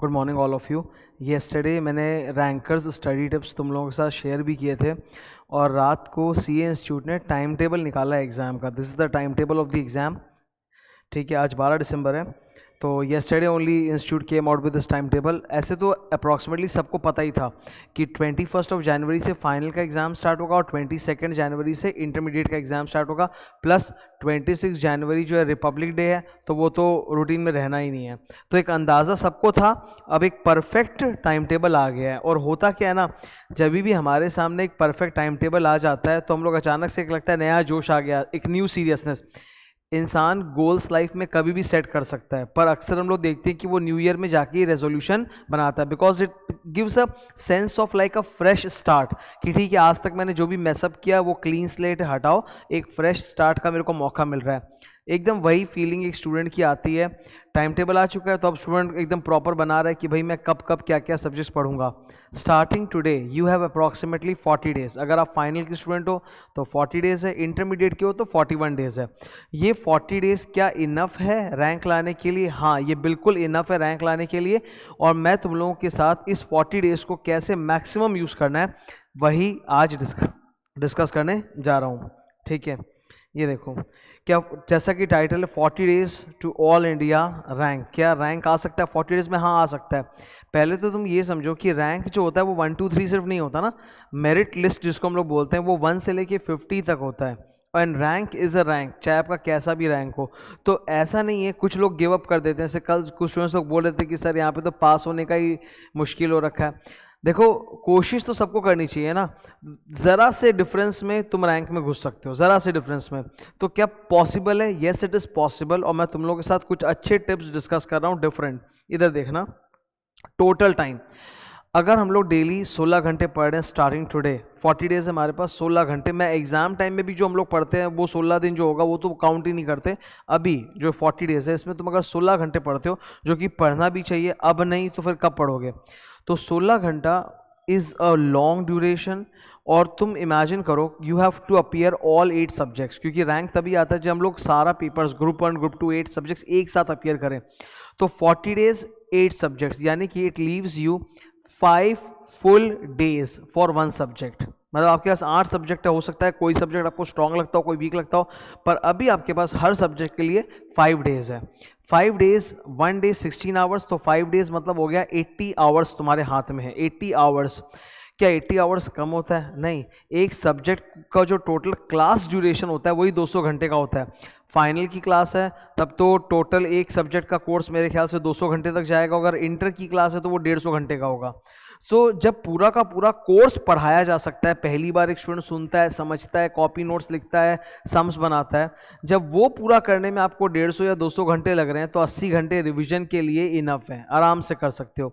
Good morning all of you. Yesterday मैंने rankers study tips तुम लोगों के साथ शेयर भी किए थे और रात को सीए इंस्टीट्यूट ने टाइम टेबल निकाला है एग्ज़ाम का। This is the time table of the exam. ठीक है, आज 12 दिसंबर है, तो yesterday only institute came out with this time table. ऐसे तो अप्रॉक्सीमेटली सबको पता ही था कि 21 जनवरी से फाइनल का एग्ज़ाम स्टार्ट होगा और 22 जनवरी से इंटरमीडिएट का एग्ज़ाम स्टार्ट होगा, प्लस 26 जनवरी जो है रिपब्लिक डे है, तो वो तो रूटीन में रहना ही नहीं है। तो एक अंदाज़ा सबको था, अब एक परफेक्ट टाइम टेबल आ गया है। और होता क्या है ना, जब भी हमारे सामने एक परफेक्ट टाइम टेबल आ जाता है तो हम लोग अचानक से एक लगता है नया जोश आ गया, एक न्यू सीरियसनेस। इंसान गोल्स लाइफ में कभी भी सेट कर सकता है, पर अक्सर हम लोग देखते हैं कि वो न्यू ईयर में जाके रेजोल्यूशन बनाता है, because it gives a sense of like a fresh start कि ठीक है, आज तक मैंने जो भी मैसअप किया वो क्लीन स्लेट हटाओ, एक फ्रेश स्टार्ट का मेरे को मौका मिल रहा है। एकदम वही फीलिंग एक स्टूडेंट की आती है। टाइम टेबल आ चुका है तो अब स्टूडेंट एकदम प्रॉपर बना रहा है कि भाई मैं कब कब क्या क्या सब्जेक्ट्स पढ़ूंगा। Starting today you have approximately 40 days. अगर आप फाइनल के स्टूडेंट हो तो 40 डेज है, इंटरमीडिएट के हो तो 41 डेज है। ये 40 डेज क्या इनफ है रैंक लाने के लिए? हाँ, ये बिल्कुल इनफ है रैंक लाने के लिए। और मैं तुम लोगों के साथ इस 40 डेज को कैसे मैक्सिमम यूज़ करना है वही आज डिस्कस करने जा रहा हूँ। ठीक है, ये देखो, क्या जैसा कि टाइटल है 40 days to all India rank. क्या रैंक आ सकता है 40 डेज में? हाँ, आ सकता है। पहले तो तुम ये समझो कि रैंक जो होता है वो 1 2 3 सिर्फ नहीं होता ना, मेरिट लिस्ट जिसको हम लोग बोलते हैं वो 1 से लेके 50 तक होता है। And rank is a rank, चाहे आपका कैसा भी रैंक हो। तो ऐसा नहीं है, कुछ लोग गिव अप कर देते हैं। जैसे कल कुछ स्टूडेंट्स लोग बोल रहे थे कि सर यहाँ पे तो पास होने का ही मुश्किल हो रखा है। देखो, कोशिश तो सबको करनी चाहिए ना, ज़रा से डिफरेंस में तुम रैंक में घुस सकते हो, ज़रा से डिफरेंस में। तो क्या पॉसिबल है? Yes it is possible. और मैं तुम लोगों के साथ कुछ अच्छे टिप्स डिस्कस कर रहा हूँ डिफरेंट। इधर देखना, टोटल टाइम अगर हम लोग डेली 16 घंटे पढ़ रहे हैं स्टार्टिंग टुडे, 40 डेज हमारे पास 16 घंटे। मैं एग्जाम टाइम में भी जो हम लोग पढ़ते हैं वो 16 दिन जो होगा वो तो काउंट ही नहीं करते। अभी जो 40 डेज है इसमें तुम अगर 16 घंटे पढ़ते हो, जो कि पढ़ना भी चाहिए, अब नहीं तो फिर कब पढ़ोगे? तो 16 घंटा इज़ अ लॉन्ग ड्यूरेशन। और तुम इमेजिन करो, you have to appear all 8 subjects, क्योंकि रैंक तभी आता है जब हम लोग सारा पेपर्स ग्रुप 1 ग्रुप 2 8 सब्जेक्ट्स एक साथ अपीयर करें। तो 40 डेज 8 सब्जेक्ट्स, यानी कि it leaves you 5 full days for 1 subject. मतलब आपके पास 8 सब्जेक्ट है, हो सकता है कोई सब्जेक्ट आपको स्ट्रांग लगता हो, कोई वीक लगता हो, पर अभी आपके पास हर सब्जेक्ट के लिए 5 डेज है। 5 डेज, 1 डे 16 आवर्स, तो 5 डेज मतलब हो गया 80 आवर्स तुम्हारे हाथ में है। 80 आवर्स, क्या 80 आवर्स कम होता है? नहीं। एक सब्जेक्ट का जो टोटल क्लास ड्यूरेशन होता है वही 200 घंटे का होता है। फाइनल की क्लास है तब तो टोटल एक सब्जेक्ट का कोर्स मेरे ख्याल से 200 घंटे तक जाएगा। अगर इंटर की क्लास है तो वो 150 घंटे का होगा। तो जब पूरा का पूरा कोर्स पढ़ाया जा सकता है, पहली बार एक स्टूडेंट सुनता है, समझता है, कॉपी नोट्स लिखता है, सम्स बनाता है, जब वो पूरा करने में आपको 150 या 200 घंटे लग रहे हैं तो 80 घंटे रिवीजन के लिए इनफ है, आराम से कर सकते हो।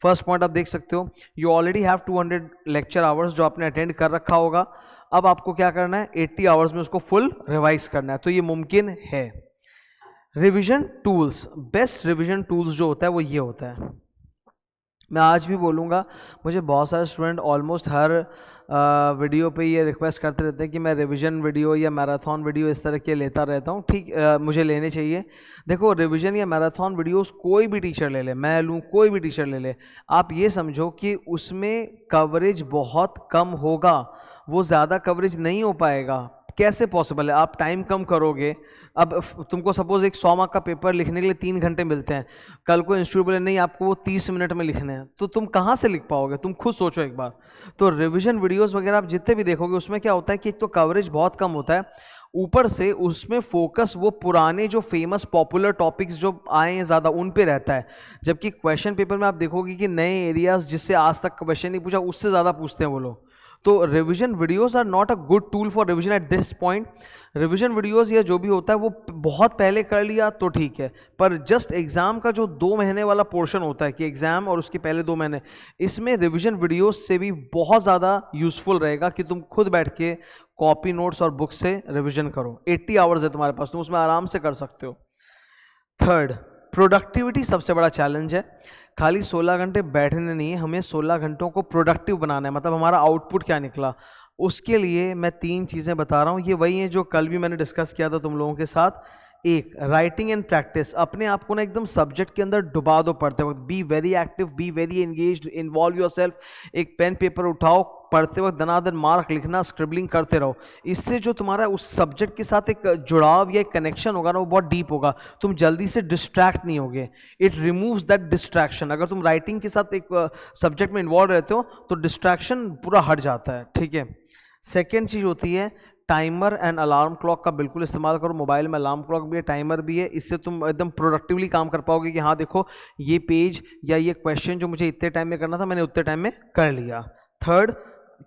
फर्स्ट पॉइंट आप देख सकते हो, you already have 200 lecture hours जो आपने अटेंड कर रखा होगा। अब आपको क्या करना है? 80 आवर्स में उसको फुल रिवाइज करना है, तो ये मुमकिन है। Revision tools, best revision tools जो होता है वो ये होता है। मैं आज भी बोलूँगा, मुझे बहुत सारे स्टूडेंट ऑलमोस्ट हर वीडियो पे ये रिक्वेस्ट करते रहते हैं कि मैं रिवीजन वीडियो या मैराथन वीडियो इस तरह के लेता रहता हूँ। ठीक, मुझे लेने चाहिए। देखो, रिवीजन या मैराथन वीडियोस कोई भी टीचर ले ले, मैं लूँ, कोई भी टीचर ले ले, आप ये समझो कि उसमें कवरेज बहुत कम होगा, वो ज़्यादा कवरेज नहीं हो पाएगा। कैसे पॉसिबल है? आप टाइम कम करोगे। अब तुमको सपोज एक 100 मार्क का पेपर लिखने के लिए 3 घंटे मिलते हैं, कल को इंस्टीट्यूट बोले नहीं आपको वो 30 मिनट में लिखने हैं, तो तुम कहाँ से लिख पाओगे? तुम खुद सोचो एक बार। तो रिवीजन वीडियोस वगैरह आप जितने भी देखोगे उसमें क्या होता है कि एक तो कवरेज बहुत कम होता है, ऊपर से उसमें फोकस वो पुराने जो फेमस पॉपुलर टॉपिक्स जो आए हैं ज़्यादा उन पे रहता है। जबकि क्वेश्चन पेपर में आप देखोगे कि नए एरियाज जिससे आज तक क्वेश्चन नहीं पूछा उससे ज़्यादा पूछते हैं वो लोग। तो revision videos are not a good tool for revision at this point. Revision videos या जो भी होता है वो बहुत पहले कर लिया तो ठीक है, पर जस्ट एग्जाम का जो 2 महीने वाला पोर्शन होता है कि एग्जाम और उसके पहले 2 महीने, इसमें रिवीजन वीडियोस से भी बहुत ज़्यादा यूजफुल रहेगा कि तुम खुद बैठ के कॉपी नोट्स और बुक से रिवीजन करो। 80 आवर्स है तुम्हारे पास, तुम उसमें आराम से कर सकते हो। थर्ड, प्रोडक्टिविटी सबसे बड़ा चैलेंज है। खाली 16 घंटे बैठने नहीं है, हमें 16 घंटों को प्रोडक्टिव बनाना है। मतलब हमारा आउटपुट क्या निकला, उसके लिए मैं 3 चीज़ें बता रहा हूँ। ये वही है जो कल भी मैंने डिस्कस किया था तुम लोगों के साथ। एक राइटिंग एंड प्रैक्टिस, अपने आप को ना एकदम सब्जेक्ट के अंदर डुबा दो पढ़ते वक्त, be very active, be very engaged, involve yourself. एक पेन पेपर उठाओ, पढ़ते वक्त दनादन मार्क लिखना, स्क्रिबलिंग करते रहो। इससे जो तुम्हारा उस सब्जेक्ट के साथ एक जुड़ाव या एक कनेक्शन होगा ना, वो बहुत डीप होगा, तुम जल्दी से डिस्ट्रैक्ट नहीं होगे। It removes that distraction. अगर तुम राइटिंग के साथ एक सब्जेक्ट में इन्वॉल्व रहते हो तो डिस्ट्रैक्शन पूरा हट जाता है, ठीक है। सेकेंड चीज़ होती है टाइमर एंड अलार्म क्लॉक का बिल्कुल इस्तेमाल करो। मोबाइल में अलार्म क्लॉक भी है, टाइमर भी है, इससे तुम एकदम प्रोडक्टिवली काम कर पाओगे कि हाँ देखो ये पेज या ये क्वेश्चन जो मुझे इतने टाइम में करना था मैंने उतने टाइम में कर लिया। Third,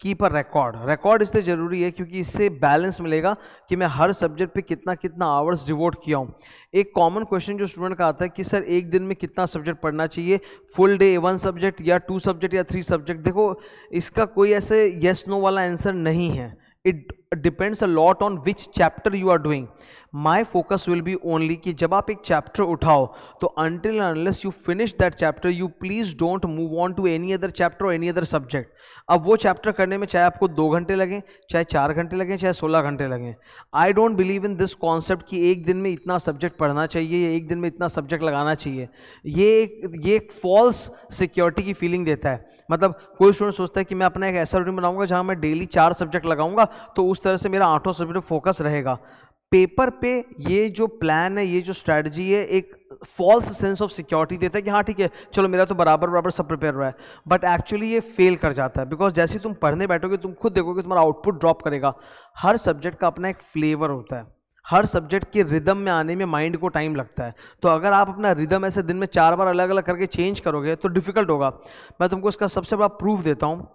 keep a record. Record इसलिए ज़रूरी है क्योंकि इससे बैलेंस मिलेगा कि मैं हर सब्जेक्ट पे कितना कितना आवर्स डिवोट किया हूँ। एक कॉमन क्वेश्चन जो स्टूडेंट का आता है कि सर एक दिन में कितना सब्जेक्ट पढ़ना चाहिए, फुल डे 1 सब्जेक्ट या 2 सब्जेक्ट या 3 सब्जेक्ट। देखो इसका कोई ऐसे येस नो वाला आंसर नहीं है। It depends a lot on which chapter you are doing. My focus will be only कि जब आप एक चैप्टर उठाओ तो until and unless you finish that chapter, you please don't move on to any other chapter or any other subject. अब वो chapter करने में चाहे आपको 2 घंटे लगें, चाहे 4 घंटे लगें, चाहे 16 घंटे लगें। I don't believe in this concept कि एक दिन में इतना सब्जेक्ट पढ़ना चाहिए या एक दिन में इतना सब्जेक्ट लगाना चाहिए। ये एक फॉल्स सिक्योरिटी की फीलिंग देता है। मतलब कोई स्टूडेंट सोचता है कि मैं अपना एक ऐसा रूटीन बनाऊंगा जहां मैं डेली 4 सब्जेक्ट लगाऊंगा तो उस तरह से मेरा 8 सब्जेक्ट फोकस रहेगा। पेपर पे ये जो प्लान है, ये जो स्ट्रैटेजी है, एक फॉल्स सेंस ऑफ सिक्योरिटी देता है कि हाँ ठीक है चलो मेरा तो बराबर बराबर सब प्रिपेयर हुआ है, बट एक्चुअली ये फेल कर जाता है। बिकॉज जैसे तुम पढ़ने बैठोगे तुम खुद देखोगे तुम्हारा आउटपुट ड्रॉप करेगा। हर सब्जेक्ट का अपना एक फ्लेवर होता है, हर सब्जेक्ट के रिदम में आने में माइंड को टाइम लगता है। तो अगर आप अपना रिदम ऐसे दिन में 4 बार अलग अलग करके चेंज करोगे तो डिफिकल्ट होगा। मैं तुमको इसका सबसे बड़ा प्रूफ देता हूँ।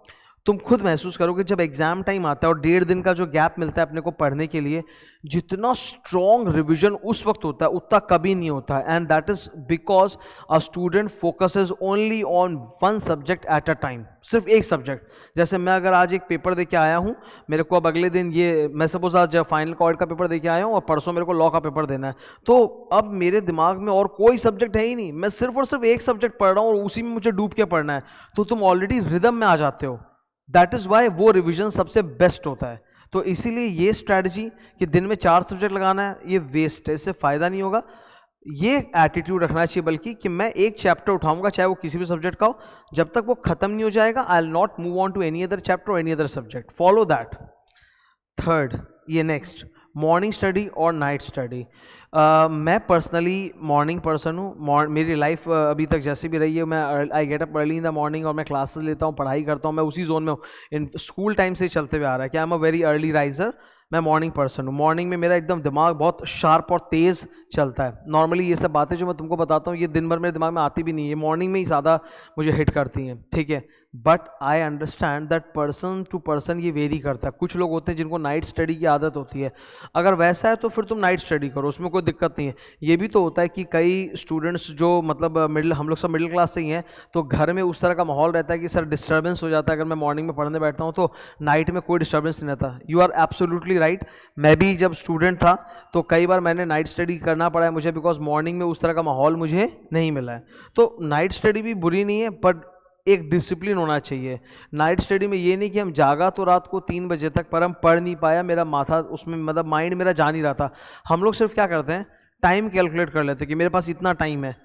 तुम खुद महसूस करोगे जब एग्जाम टाइम आता है और 1.5 दिन का जो गैप मिलता है अपने को पढ़ने के लिए, जितना स्ट्रॉन्ग रिविजन उस वक्त होता है उतना कभी नहीं होता है। And that is because a student focuses only on 1 subject at a time, सिर्फ एक सब्जेक्ट। जैसे मैं अगर आज एक पेपर दे के आया हूँ, मेरे को अब अगले दिन ये मैं सपोज आज फाइनल ऑडिट का पेपर दे के आया हूँ और परसों मेरे को लॉ का पेपर देना है, तो अब मेरे दिमाग में और कोई सब्जेक्ट है ही नहीं, मैं सिर्फ और सिर्फ एक सब्जेक्ट पढ़ रहा हूँ और उसी में मुझे डूब के पढ़ना है। तो तुम ऑलरेडी रिदम में आ जाते हो। दैट इज वाई वो रिवीजन सबसे बेस्ट होता है। तो इसीलिए ये स्ट्रैटेजी कि दिन में 4 सब्जेक्ट लगाना है ये वेस्ट है, इससे फायदा नहीं होगा। ये एटीट्यूड रखना चाहिए बल्कि कि मैं एक चैप्टर उठाऊंगा चाहे वो किसी भी सब्जेक्ट का हो, जब तक वो खत्म नहीं हो जाएगा I will not move on to any other chapter और any other subject. Follow that. Third, ये नेक्स्ट, मॉर्निंग स्टडी और नाइट स्टडी। मैं पर्सनली मॉर्निंग पर्सन हूँ। मेरी लाइफ अभी तक जैसी भी रही है, मैं I get up early in the morning और मैं क्लासेस लेता हूँ, पढ़ाई करता हूँ, मैं उसी जोन में हूँ। इन स्कूल टाइम से चलते हुए आ रहा है कि I am a very early riser. मैं मॉर्निंग पर्सन हूँ। मॉर्निंग में मेरा एकदम दिमाग बहुत शार्प और तेज़ चलता है। नॉर्मली ये सब बातें जो मैं तुमको बताता हूँ ये दिन भर मेरे दिमाग में आती भी नहीं है, मॉर्निंग में ही ज़्यादा मुझे हिट करती हैं, ठीक है। But I understand that person to person ये वेरी करता है। कुछ लोग होते हैं जिनको नाइट स्टडी की आदत होती है। अगर वैसा है तो फिर तुम नाइट स्टडी करो, उसमें कोई दिक्कत नहीं है। ये भी तो होता है कि कई स्टूडेंट्स जो मतलब हम लोग सब मिडिल क्लास से ही हैं, तो घर में उस तरह का माहौल रहता है कि सर डिस्टर्बेंस हो जाता है अगर मैं मॉर्निंग में पढ़ने बैठता हूँ तो नाइट में कोई डिस्टर्बेंस नहीं रहता। You are absolutely right. मैं भी जब स्टूडेंट था तो कई बार मैंने नाइट स्टडी करना पड़ा है मुझे, बिकॉज मॉर्निंग में उस तरह का माहौल मुझे नहीं मिला है। तो नाइट स्टडी भी बुरी नहीं है, बट एक डिसिप्लिन होना चाहिए। नाइट स्टडी में ये नहीं कि हम जागा तो रात को 3 बजे तक पर हम पढ़ नहीं पाया, मेरा माथा उसमें मतलब माइंड मेरा जा नहीं रहा था। हम लोग सिर्फ क्या करते हैं, टाइम कैलकुलेट कर लेते हैं कि मेरे पास इतना टाइम है।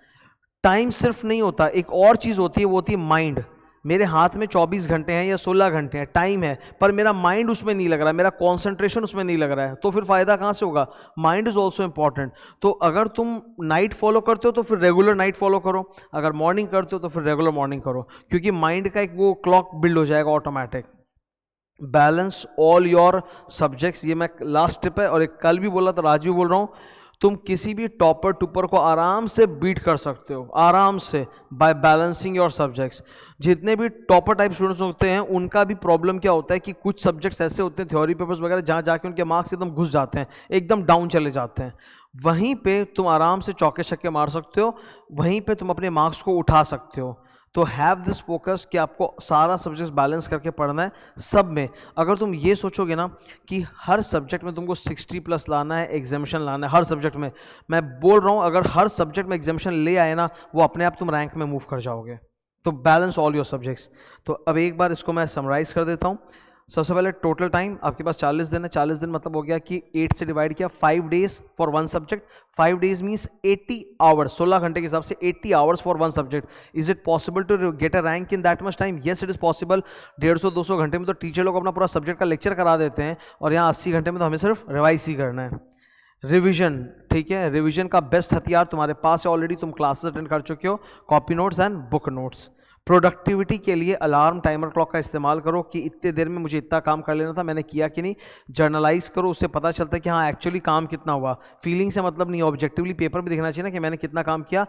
टाइम सिर्फ नहीं होता, एक और चीज़ होती है, वो होती है माइंड। मेरे हाथ में 24 घंटे हैं या 16 घंटे हैं, टाइम है, पर मेरा माइंड उसमें नहीं लग रहा है, मेरा कॉन्सेंट्रेशन उसमें नहीं लग रहा है, तो फिर फायदा कहाँ से होगा। Mind is also important. तो अगर तुम नाइट फॉलो करते हो तो फिर रेगुलर नाइट फॉलो करो, अगर मॉर्निंग करते हो तो फिर रेगुलर मॉर्निंग करो, क्योंकि माइंड का एक वो क्लॉक बिल्ड हो जाएगा automatic. Balance all your subjects, ये मैं लास्ट टिप है और एक कल भी बोला था आज भी बोल रहा हूँ। तुम किसी भी टॉपर टूपर को आराम से बीट कर सकते हो, आराम से, बाय बैलेंसिंग योर सब्जेक्ट्स। जितने भी टॉपर टाइप स्टूडेंट्स होते हैं उनका भी प्रॉब्लम क्या होता है कि कुछ सब्जेक्ट्स ऐसे होते हैं, थ्योरी पेपर्स वगैरह, जहाँ जाके उनके मार्क्स एकदम घुस जाते हैं, एकदम डाउन चले जाते हैं। वहीं पे तुम आराम से चौके छक्के मार सकते हो, वहीं पे तुम अपने मार्क्स को उठा सकते हो। तो हैव दिस फोकस कि आपको सारा सब्जेक्ट बैलेंस करके पढ़ना है सब में। अगर तुम ये सोचोगे ना कि हर सब्जेक्ट में तुमको 60+ लाना है, एग्जामिशन लाना है हर सब्जेक्ट में, मैं बोल रहा हूँ अगर हर सब्जेक्ट में एग्जामिशन ले आए ना, वो अपने आप तुम रैंक में मूव कर जाओगे। तो बैलेंस ऑल योर सब्जेक्ट्स। तो अब एक बार इसको मैं समराइज कर देता हूँ। सबसे पहले टोटल टाइम आपके पास 40 दिन है, 40 दिन मतलब हो गया कि 8 से डिवाइड किया, 5 days for one subject, 5 days means 80 hours, 16 घंटे के हिसाब से 80 hours for one subject. Is it possible to get a rank in that much time? Yes it is possible. 150-200 घंटे में तो टीचर लोग अपना पूरा सब्जेक्ट का लेक्चर करा देते हैं, और यहाँ 80 घंटे में तो हमें सिर्फ रिवाइज ही करना है। रिवीजन, ठीक है, रिवीजन का बेस्ट हथियार तुम्हारे पास है ऑलरेडी, तुम क्लासेस अटेंड कर चुके हो, copy notes and book notes. Productivity के लिए अलार्म टाइमर क्लॉक का इस्तेमाल करो कि इतने देर में मुझे इतना काम कर लेना था, मैंने किया कि नहीं। जर्नलाइज करो, उससे पता चलता है कि हाँ एक्चुअली काम कितना हुआ। फीलिंग से मतलब नहीं, ऑब्जेक्टिवली पेपर में दिखना चाहिए ना कि मैंने कितना काम किया।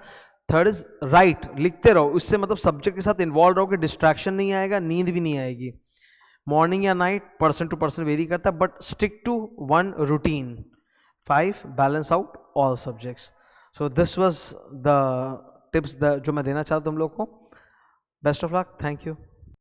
थर्ड इज राइट, लिखते रहो, उससे मतलब सब्जेक्ट के साथ इन्वॉल्व रहो कि डिस्ट्रैक्शन नहीं आएगा, नींद भी नहीं आएगी। मॉर्निंग या night person to person vary करता है, but stick to one routine. 5 balance out all subjects. So this was the tips जो मैं देना चाहता हूँ तुम लोग को। Best of luck, thank you.